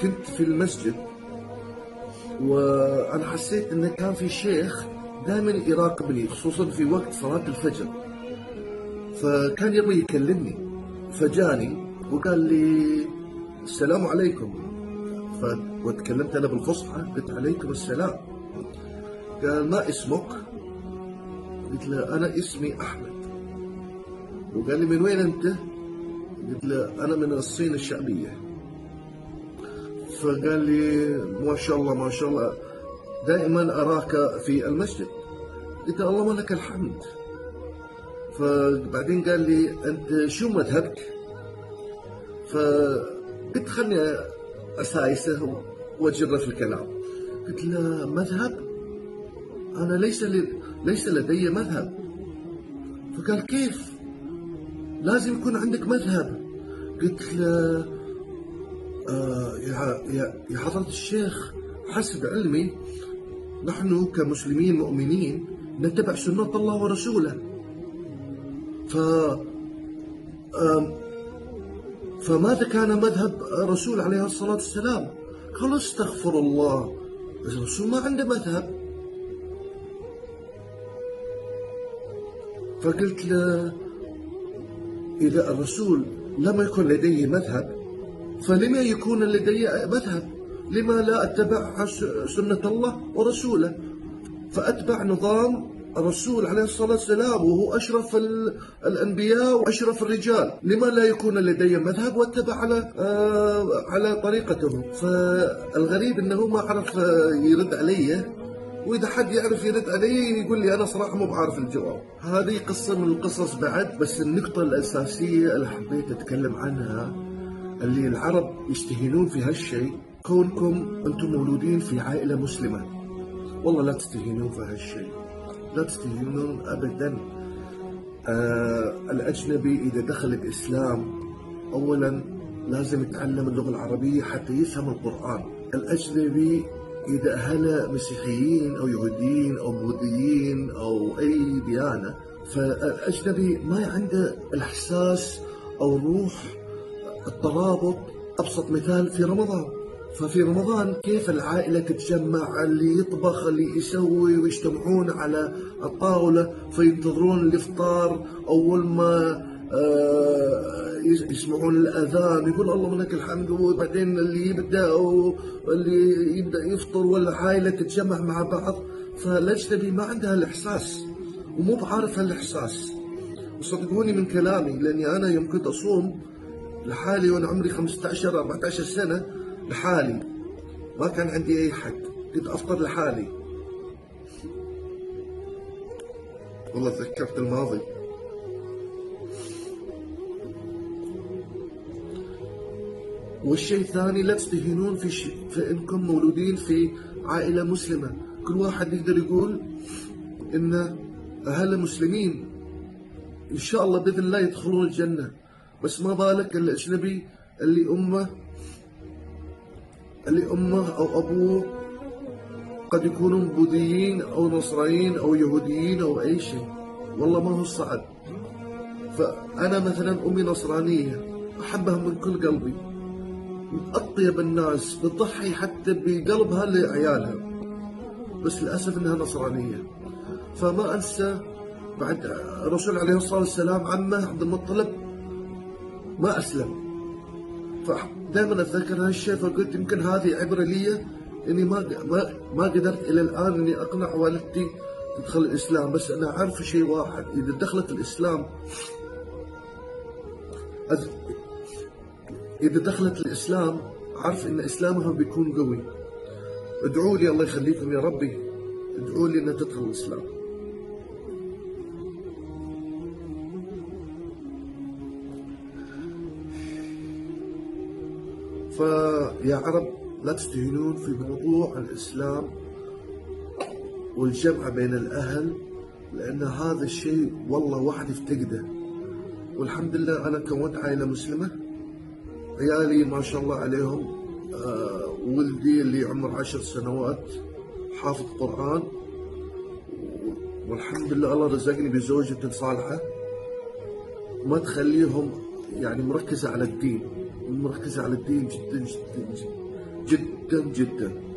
كنت في المسجد، وأنا حسيت إنه كان في شيخ دائما يراقبني، خصوصا في وقت صلاة الفجر. فكان يبغى يكلمني، فجاني وقال لي السلام عليكم. وتكلمت أنا بالفصحى، قلت عليكم السلام. قال ما اسمك؟ قلت له أنا اسمي أحمد. وقال لي من وين أنت؟ قلت له أنا من الصين الشعبية. فقال لي ما شاء الله ما شاء الله، دائما أراك في المسجد. قلت اللهم لك الحمد. فبعدين قال لي أنت شو مذهبك؟ فقلت خلني أسايسه وأجره في الكلام. قلت له مذهب؟ أنا ليس لدي مذهب. فقال كيف؟ لازم يكون عندك مذهب. قلت له يا حضرة الشيخ، حسب علمي نحن كمسلمين مؤمنين نتبع سنة الله ورسوله. فماذا كان مذهب الرسول عليه الصلاة والسلام؟ قال استغفر الله، الرسول ما عنده مذهب. فقلت له إذا الرسول لم يكن لديه مذهب فلما يكون لدي مذهب؟ لما لا أتبع سنة الله ورسوله، فأتبع نظام الرسول عليه الصلاة والسلام وهو أشرف الأنبياء وأشرف الرجال. لما لا يكون لدي مذهب واتبع على طريقته؟ فالغريب أنه ما عرف يرد علي، وإذا حد يعرف يرد علي يقول لي أنا صراحة مو بعرف الجواب. هذه قصة من القصص بعد، بس النقطة الأساسية اللي حبيت أتكلم عنها اللي العرب يستهينون في هالشيء. كونكم أنتم مولودين في عائلة مسلمة، والله لا تستهينون في هالشيء، لا تستهينون أبدا. الأجنبي إذا دخل الإسلام أولا لازم يتعلم اللغة العربية حتى يفهم القرآن. الأجنبي إذا أهل مسيحيين أو يهوديين أو بوذيين أو أي ديانة، فالأجنبي ما عنده الإحساس أو روح الترابط. أبسط مثال في رمضان، ففي رمضان كيف العائلة تتجمع، اللي يطبخ اللي يسوي، ويجتمعون على الطاولة فينتظرون الإفطار. أول ما يسمعون الأذان يقول اللهم لك الحمد، وبعدين اللي يبدأ يفطر والعائلة تتجمع مع بعض. فالأجنبي ما عندها الإحساس ومو بعارف هالإحساس. وصدقوني من كلامي، لأني أنا يوم كنت أصوم لحالي وأنا عمري 15-14 سنة لحالي، ما كان عندي أي حد، كنت أفطر لحالي. والله تذكرت الماضي. والشيء الثاني، لا تستهينون في إنكم مولودين في عائلة مسلمة. كل واحد يقدر يقول إن أهل مسلمين إن شاء الله بإذن الله يدخلون الجنة، بس ما بالك الأجنبي اللي أمه أو أبوه قد يكونوا بوذيين أو نصرانيين أو يهوديين أو أي شيء. والله ما هو صعب. فأنا مثلا أمي نصرانية، أحبها من كل قلبي، من أطيب الناس، بتضحي حتى بقلبها لعيالها، بس للأسف إنها نصرانية. فما أنسى بعد الرسول عليه الصلاة والسلام عمه عبد المطلب ما أسلم، فدائما أتذكر هالشيء. فقلت يمكن هذه عبرة لي، إني ما قدرت إلى الآن إني أقنع والدتي تدخل الإسلام. بس أنا أعرف شيء واحد، إذا دخلت الإسلام عارف إن إسلامها بيكون قوي. ادعوا لي الله يخليكم يا ربي، ادعوا لي إن تدخل الإسلام. فيا عرب لا تستهينون في موضوع الإسلام والجمع بين الأهل، لأن هذا الشيء والله واحد يفتقده. والحمد لله أنا كونت عائلة مسلمة، عيالي ما شاء الله عليهم. ولدي اللي عمره 10 سنوات حافظ قرآن، والحمد لله الله رزقني بزوجة صالحة ما تخليهم يعني مركزة على الدين جدا جدا جدا. جدا جدا.